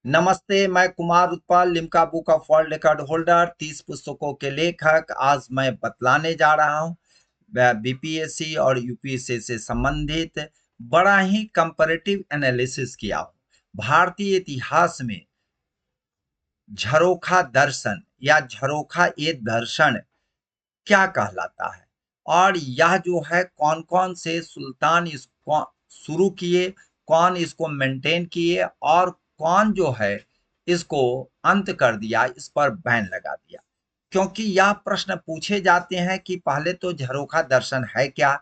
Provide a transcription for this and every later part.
नमस्ते। मैं Kumar Utpal, Limca book of world record holder, 30 पुस्तकों के लेखक। आज मैं बतलाने जा रहा हूँ बीपीएससी और यूपीएससी से संबंधित बड़ा ही कंपैरेटिव एनालिसिस किया हूँ। भारतीय इतिहास में झरोखा दर्शन या झरोखा ये दर्शन क्या कहलाता है, और यह जो है कौन कौन से सुल्तान इसको शुरू किए, कौन इसको मेंटेन किए, और कौन जो है इसको अंत कर दिया, इस पर बैन लगा दिया। क्योंकि यह प्रश्न पूछे जाते हैं कि पहले तो झरोखा दर्शन है क्या,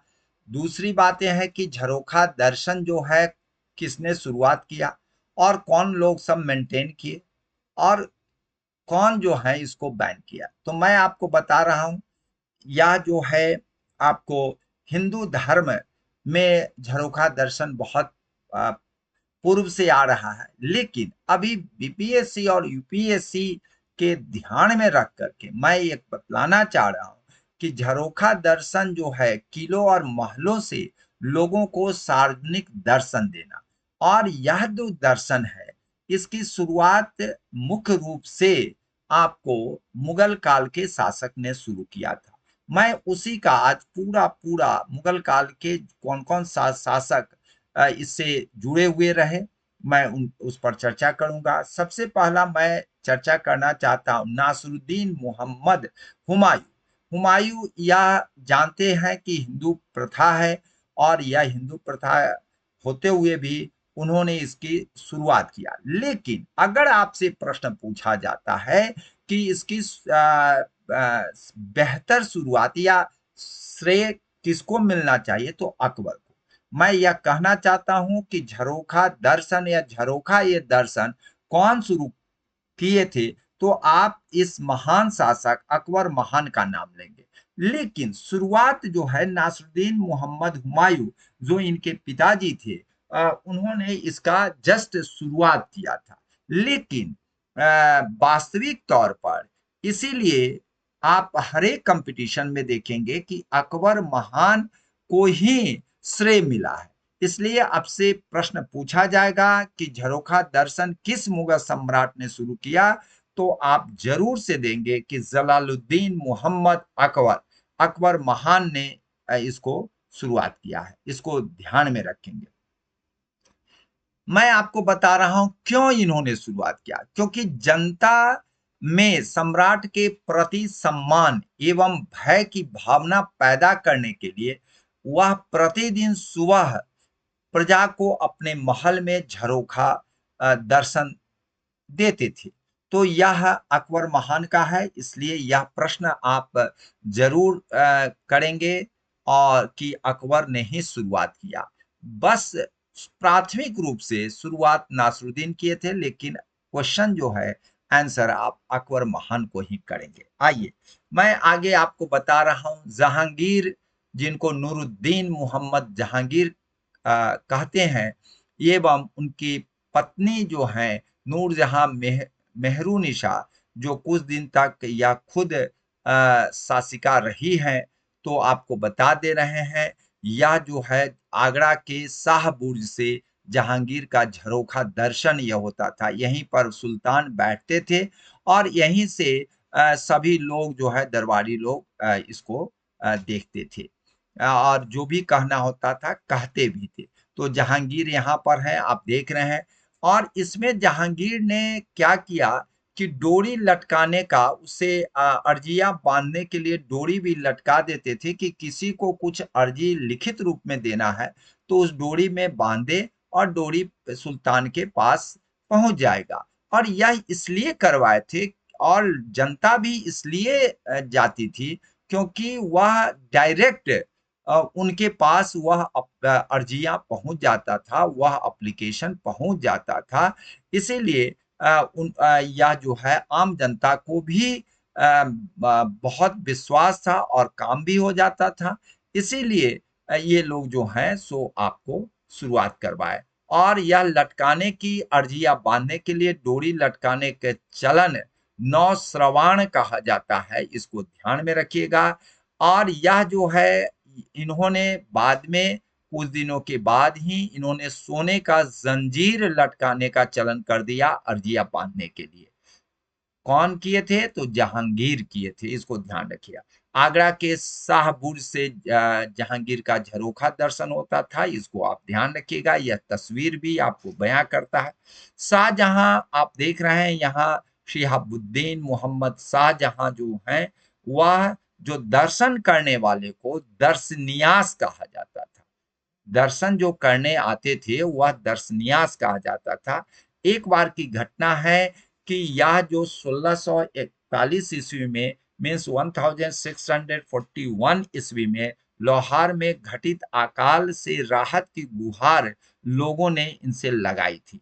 दूसरी बातें हैं कि झरोखा दर्शन जो है किसने शुरुआत किया, और कौन लोग सब मेंटेन किए, और कौन जो है इसको बैन किया। तो मैं आपको बता रहा हूं, यह जो है आपको हिंदू धर्म में झरोखा दर्शन बहुत पूर्व से आ रहा है, लेकिन अभी बीपीएससी और यूपीएससी के ध्यान में रख करके मैं एक बतलाना चाह रहा हूं कि झरोखा दर्शन जो है किलों और महलों से लोगों को सार्वजनिक दर्शन देना, और यह जो दर्शन है इसकी शुरुआत मुख्य रूप से आपको मुगल काल के शासक ने शुरू किया था। मैं उसी का आज पूरा पूरा मुगल काल के कौन कौन सा शासक इससे जुड़े हुए रहे, मैं उस पर चर्चा करूंगा। सबसे पहला मैं चर्चा करना चाहता हूं नासरुद्दीन मोहम्मद हुमायूं। हुमायूं यह जानते हैं कि हिंदू प्रथा है, और यह हिंदू प्रथा होते हुए भी उन्होंने इसकी शुरुआत किया। लेकिन अगर आपसे प्रश्न पूछा जाता है कि इसकी बेहतर शुरुआत या श्रेय किसको मिलना चाहिए, तो अकबर को। मैं यह कहना चाहता हूं कि झरोखा दर्शन या झरोखा ये दर्शन कौन शुरू किए थे, तो आप इस महान शासक अकबर महान का नाम लेंगे। लेकिन शुरुआत जो है नासरुद्दीन मोहम्मद हुमायूं, जो इनके पिताजी थे, उन्होंने इसका जस्ट शुरुआत किया था। लेकिन वास्तविक तौर पर, इसीलिए आप हर एक कंपटीशन में देखेंगे कि अकबर महान को ही श्रेय मिला है। इसलिए आपसे प्रश्न पूछा जाएगा कि झरोखा दर्शन किस मुगल सम्राट ने शुरू किया, तो आप जरूर से देंगे कि जलालुद्दीन मोहम्मद अकबर, अकबर महान ने इसको शुरुआत किया है। इसको ध्यान में रखेंगे। मैं आपको बता रहा हूं क्यों इन्होंने शुरुआत किया, क्योंकि जनता में सम्राट के प्रति सम्मान एवं भय की भावना पैदा करने के लिए वह प्रतिदिन सुबह प्रजा को अपने महल में झरोखा दर्शन देते थे। तो यह अकबर महान का है, इसलिए यह प्रश्न आप जरूर करेंगे, और कि अकबर ने ही शुरुआत किया। बस प्राथमिक रूप से शुरुआत नासरुद्दीन किए थे, लेकिन क्वेश्चन जो है आंसर आप अकबर महान को ही करेंगे। आइए मैं आगे आपको बता रहा हूं जहांगीर, जिनको नूरुद्दीन मोहम्मद जहांगीर कहते हैं, एवं उनकी पत्नी जो है नूरजहां मेहरुनिशा, जो कुछ दिन तक या खुद शासिका रही हैं। तो आपको बता दे रहे हैं, यह जो है आगरा के शाह बुर्ज से जहांगीर का झरोखा दर्शन यह होता था। यहीं पर सुल्तान बैठते थे, और यहीं से सभी लोग जो है दरबारी लोग इसको देखते थे, और जो भी कहना होता था कहते भी थे। तो जहांगीर यहाँ पर है, आप देख रहे हैं। और इसमें जहांगीर ने क्या किया कि डोरी लटकाने का, उसे अर्जियां बांधने के लिए डोरी भी लटका देते थे कि किसी को कुछ अर्जी लिखित रूप में देना है तो उस डोरी में बांधे, और डोरी सुल्तान के पास पहुंच जाएगा। और यह इसलिए करवाए थे, और जनता भी इसलिए जाती थी, क्योंकि वह डायरेक्ट उनके पास वह अर्जियां पहुंच जाता था, वह एप्लीकेशन पहुंच जाता था। इसीलिए यह जो है आम जनता को भी बहुत विश्वास था, और काम भी हो जाता था। इसीलिए ये लोग जो हैं सो आपको शुरुआत करवाए। और यह लटकाने की, अर्जियां बांधने के लिए डोरी लटकाने के चलन नौ श्रवण कहा जाता है, इसको ध्यान में रखिएगा। और यह जो है इन्होंने बाद में कुछ दिनों के बाद ही इन्होंने सोने का जंजीर लटकाने का चलन कर दिया अर्जिया बांधने के लिए। कौन किए थे? तो जहांगीर किए थे, इसको ध्यान रखिएगा। आगरा के शाहबुर्ज से जहांगीर का झरोखा दर्शन होता था, इसको आप ध्यान रखिएगा। यह तस्वीर भी आपको बयां करता है। शाहजहां आप देख रहे हैं यहाँ, शिहाबुद्दीन मोहम्मद शाहजहां जो हैं, वह जो दर्शन करने वाले को दर्शनियास कहा जाता था। दर्शन जो करने आते थे वह दर्शनियास कहा जाता था। एक बार की घटना है कि यह जो 1641 ईस्वी में मीन्स 1641 ईस्वी में लाहौर में घटित अकाल से राहत की गुहार लोगों ने इनसे लगाई थी।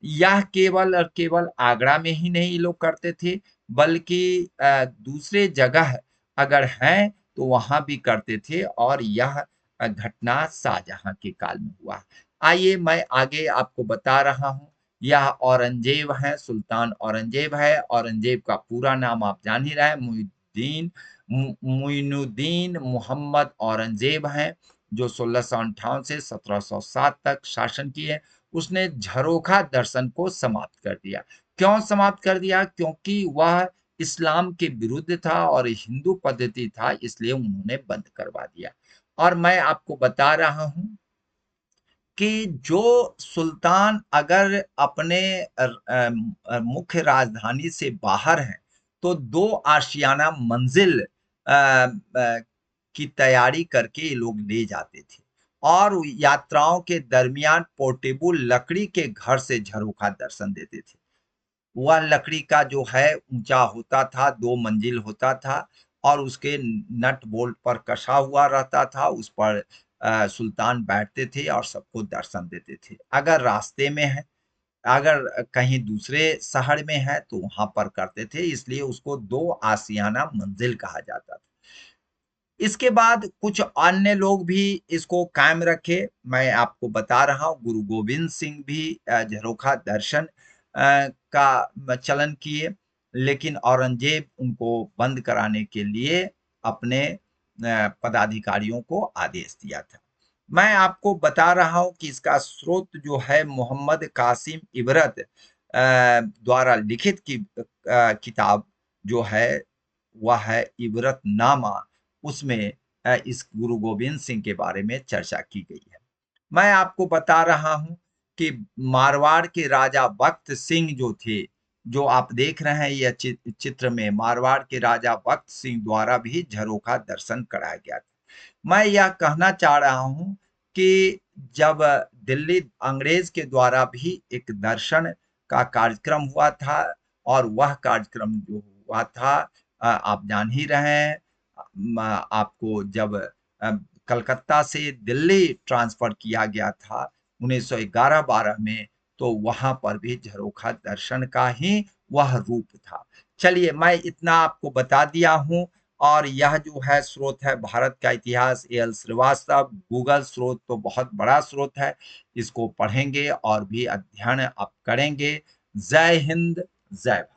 यह केवल और केवल आगरा में ही नहीं लोग करते थे, बल्कि दूसरे जगह अगर हैं तो वहां भी करते थे, और यह घटना शाहजहां के काल में हुआ। आइए मैं आगे आपको बता रहा हूं। यह औरंगजेब है, सुल्तान औरंगजेब है। औरंगजेब का पूरा नाम आप जान ही रहे हैं, मुइनुद्दीन मोहम्मद औरंगजेब हैं, जो 1658 से 1707 तक शासन किए। उसने झरोखा दर्शन को समाप्त कर दिया। क्यों समाप्त कर दिया? क्योंकि वह इस्लाम के विरुद्ध था और हिंदू पद्धति था, इसलिए उन्होंने बंद करवा दिया। और मैं आपको बता रहा हूं कि जो सुल्तान अगर अपने मुख्य राजधानी से बाहर हैं, तो 2 आशियाना मंजिल की तैयारी करके ये लोग ले जाते थे, और यात्राओं के दरमियान पोर्टेबल लकड़ी के घर से झरोखा दर्शन देते थे। वह लकड़ी का जो है ऊंचा होता था, 2 मंजिल होता था, और उसके नट बोल्ट पर कसा हुआ रहता था। उस पर सुल्तान बैठते थे और सबको दर्शन देते थे। अगर रास्ते में है, अगर कहीं दूसरे शहर में है, तो वहां पर करते थे, इसलिए उसको 2 आशियाना मंजिल कहा जाता था। इसके बाद कुछ अन्य लोग भी इसको कायम रखे। मैं आपको बता रहा हूँ, गुरु गोविंद सिंह भी झरोखा दर्शन का चलन किए, लेकिन औरंगजेब उनको बंद कराने के लिए अपने पदाधिकारियों को आदेश दिया था। मैं आपको बता रहा हूं कि इसका स्रोत जो है मोहम्मद कासिम इबरत द्वारा लिखित किताब जो है, वह है इबरतनामा। उसमें इस गुरु गोविंद सिंह के बारे में चर्चा की गई है। मैं आपको बता रहा हूं कि मारवाड़ के राजा बख्त सिंह जो थे, जो आप देख रहे हैं यह चित्र में, मारवाड़ के राजा बख्त सिंह द्वारा भी झरोखा दर्शन कराया गया था। मैं यह कहना चाह रहा हूं कि जब दिल्ली अंग्रेज के द्वारा भी एक दर्शन का कार्यक्रम हुआ था, और वह कार्यक्रम जो हुआ था आप जान ही रहे हैं। आपको जब कलकत्ता से दिल्ली ट्रांसफर किया गया था 1911-12 में, तो वहां पर भी झरोखा दर्शन का ही वह रूप था। चलिए मैं इतना आपको बता दिया हूं। और यह जो है स्रोत है भारत का इतिहास, एल श्रीवास्तव। गूगल स्रोत तो बहुत बड़ा स्रोत है, इसको पढ़ेंगे और भी अध्ययन आप करेंगे। जय हिंद, जय भारत।